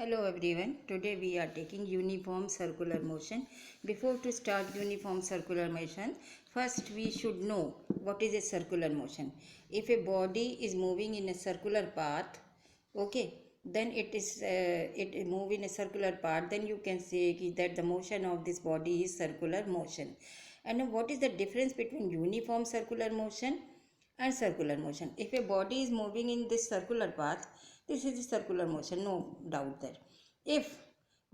Hello everyone. Today we are taking uniform circular motion. Before to start uniform circular motion, first we should know what is a circular motion. If a body is moving in a circular path, okay, then it move in a circular path. Then you can say that the motion of this body is circular motion. And what is the difference between uniform circular motion and circular motion? If a body is moving in this circular path, this is a circular motion, no doubt there. If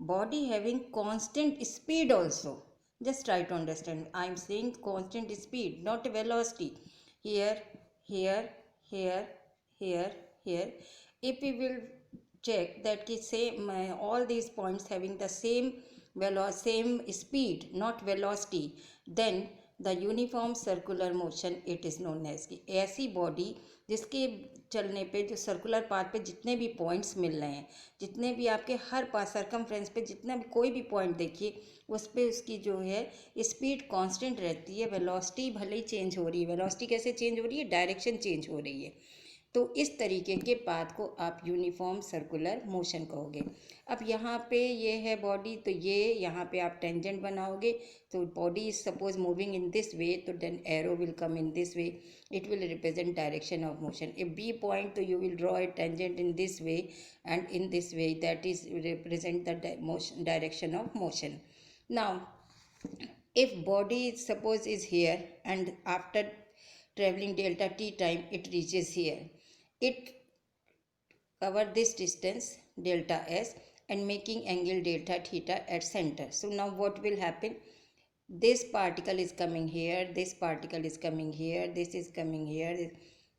body having constant speed also, just try to understand, I am saying constant speed, not velocity. Here, here, here, here, here. If we will check that ki same all these points having the same speed, not velocity, then the uniform circular motion it is known as कि ऐसी body जिसके चलने पे जो circular path पे जितने भी points मिल रहे हैं, जितने भी आपके हर पास सर्कमफ्रेंस पे जितना भी कोई भी पॉइंट देखिए उस पर उसकी जो है स्पीड कांस्टेंट रहती है, वेलोसिटी भले ही चेंज हो रही है. वेलोसिटी कैसे चेंज हो रही है? डायरेक्शन चेंज हो रही है. तो इस तरीके के पाथ को आप यूनिफॉर्म सर्कुलर मोशन कहोगे. अब यहाँ पे ये है बॉडी, तो ये यहाँ पे आप टेंजेंट बनाओगे. तो body is suppose moving in this way, तो then arrow will come in this way. It will represent direction of motion. If B point, तो you will draw a tangent in this way and in this way, that is represent the motion, direction of motion. Now if body suppose is here and after traveling delta t time it reaches here, it cover this distance delta s and making angle delta theta at center. So now what will happen? This particle is coming here, this particle is coming here, this is coming here.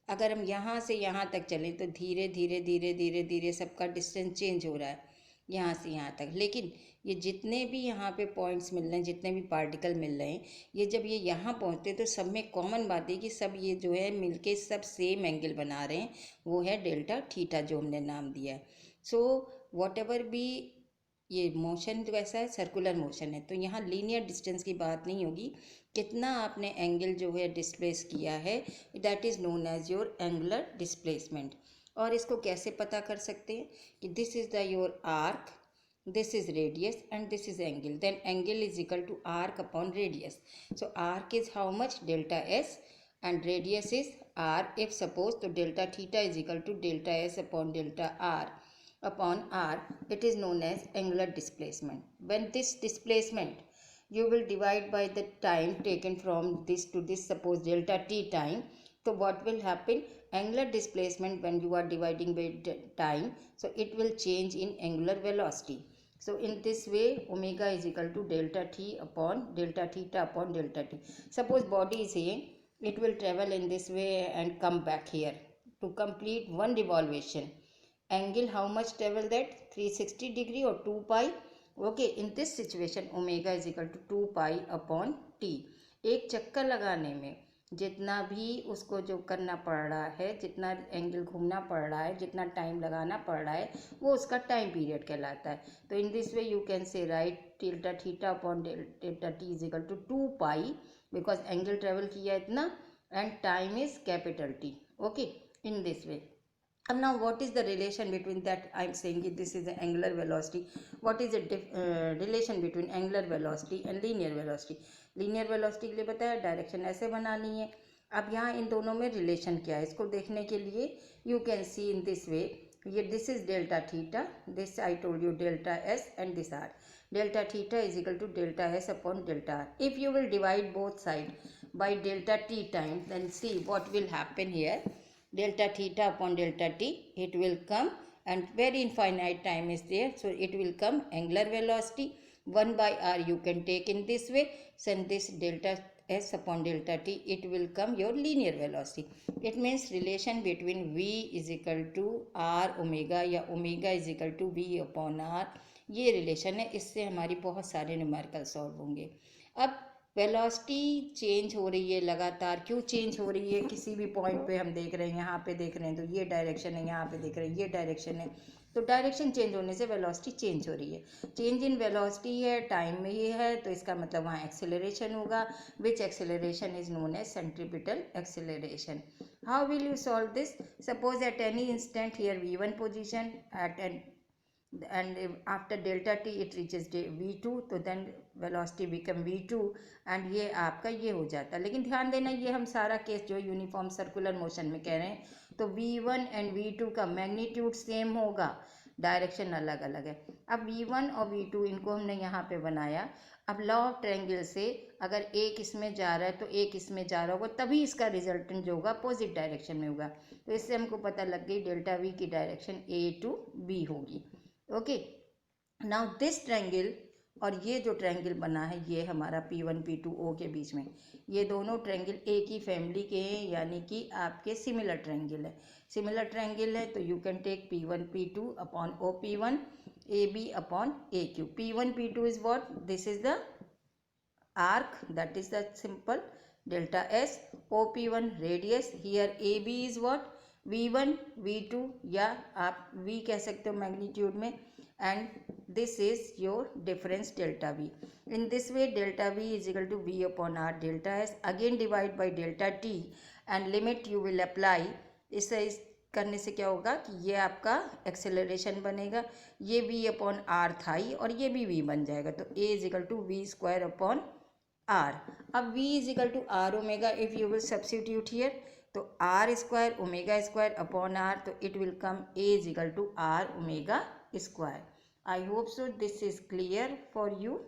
अगर हम यहाँ से यहाँ तक चलें तो धीरे धीरे धीरे धीरे धीरे सबका डिस्टेंस चेंज हो रहा है यहाँ से यहाँ तक. लेकिन ये जितने भी यहाँ पे पॉइंट्स मिल रहे हैं, जितने भी पार्टिकल मिल रहे हैं, ये जब ये यहाँ पहुँचते हैं तो सब में कॉमन बात है कि सब ये जो है मिलके सब सेम एंगल बना रहे हैं. वो है डेल्टा थीटा जो हमने नाम दिया है. सो वॉट एवर भी ये मोशन जो ऐसा है सर्कुलर मोशन है, तो यहाँ लीनियर डिस्टेंस की बात नहीं होगी. कितना आपने एंगल जो है डिस्प्लेस किया है, that is known as your angular displacement. और इसको कैसे पता कर सकते हैं कि this is the your arc, this is radius and this is angle, then angle is equal to arc upon radius. So arc is how much? Delta s, and radius is r. If suppose, so delta theta is equal to delta s upon delta r upon r. It is known as angular displacement. When this displacement you will divide by the time taken from this to this, suppose delta t time, so what will happen? Angular displacement, when you are dividing by time, so it will change in angular velocity. So in this way omega is equal to delta t upon delta theta upon delta t. Suppose body is here, it will travel in this way and come back here to complete one revolution. Angle how much travel that? 360 degree or 2 pi. Okay, in this situation omega is equal to 2 pi upon t. एक चक्कर लगाने में जितना भी उसको जो करना पड़ रहा है, जितना एंगल घूमना पड़ रहा है, जितना टाइम लगाना पड़ रहा है, वो उसका टाइम पीरियड कहलाता है. तो in this way you can say write delta theta upon delta T is equal to 2 pi, because angle travel किया इतना and time is capital T. Okay, in this way. Now what is the relation between that? I am saying this is the angular velocity. What is the relation between angular velocity and linear velocity? Linear velocity के लिए बताया direction ऐसे बनानी है. अब यहाँ इन दोनों में रिलेशन क्या है, इसको देखने के लिए you can see in this way. ये this is delta theta, this I told you delta S and this R. Delta theta is equal to delta S upon delta R. If you will divide both side by delta t time, then see what will happen here. Delta theta upon delta t, it will come, and very infinite time is there, so it will come angular velocity 1 by r you can take in this way. Send this delta s upon delta t, it will come your linear velocity. It means relation between v is equal to r omega या omega is equal to v upon r, ये relation है. इससे हमारी बहुत सारे numerical solve होंगे. अब velocity change हो रही है लगातार. क्यों चेंज हो रही है? किसी भी पॉइंट पे हम देख रहे हैं, यहाँ पे देख रहे हैं तो ये डायरेक्शन है, यहाँ पे देख रहे हैं ये डायरेक्शन है, तो डायरेक्शन चेंज होने से वेलोसिटी चेंज हो रही है. चेंज इन वेलोसिटी है, टाइम में ही है, तो इसका मतलब वहाँ एक्सेलरेशन होगा, which acceleration is known as centripetal acceleration. How will you solve this? Suppose at any instant here v1 position, at an and after delta t it reaches v2, तो then velocity become v2 and ये आपका ये हो जाता है। लेकिन ध्यान देना ये हम सारा केस जो यूनिफॉर्म सर्कुलर मोशन में कह रहे हैं, तो v1 एंड v2 का मैग्नीट्यूड सेम होगा, डायरेक्शन अलग अलग है। अब v1 और v2 इनको हमने यहाँ पे बनाया। अब लॉ ऑफ ट्रायंगल से अगर एक इसमें जा रहा है तो एक इसमें जा रहा होगा, तभी इसका रिजल्टेंट जो होगा अपोजिट डायरेक्शन में होगा। तो इससे हमको पता लग गई डेल्टा v की डायरेक्शन a to b होगी। ओके, नाउ दिस ट्रायंगल और ये जो ट्रायंगल बना है ये हमारा P1 P2 O के बीच में, ये दोनों ट्रायंगल एक ही फैमिली के हैं, यानी कि आपके सिमिलर ट्रायंगल है। सिमिलर ट्रायंगल है तो you can take P1 P2 upon OP1 AB upon AQ। P1 P2 is what, this is the arc, that is the simple delta S। OP1 radius, here AB is what, V1 V2 या आप V कह सकते हो magnitude में, and this is your difference delta V। in this way delta V is equal to V upon R delta S, again divide by delta T and limit you will apply। इसे इस करने से क्या होगा कि ये आपका एक्सेलरेशन बनेगा, ये V अपॉन R था ही और ये भी V बन जाएगा, तो A is equal to V square upon R। अब V is equal to R omega, if you will substitute here, तो R square omega square upon R, तो it will come A is equal to R omega square. I hope so this is clear for you.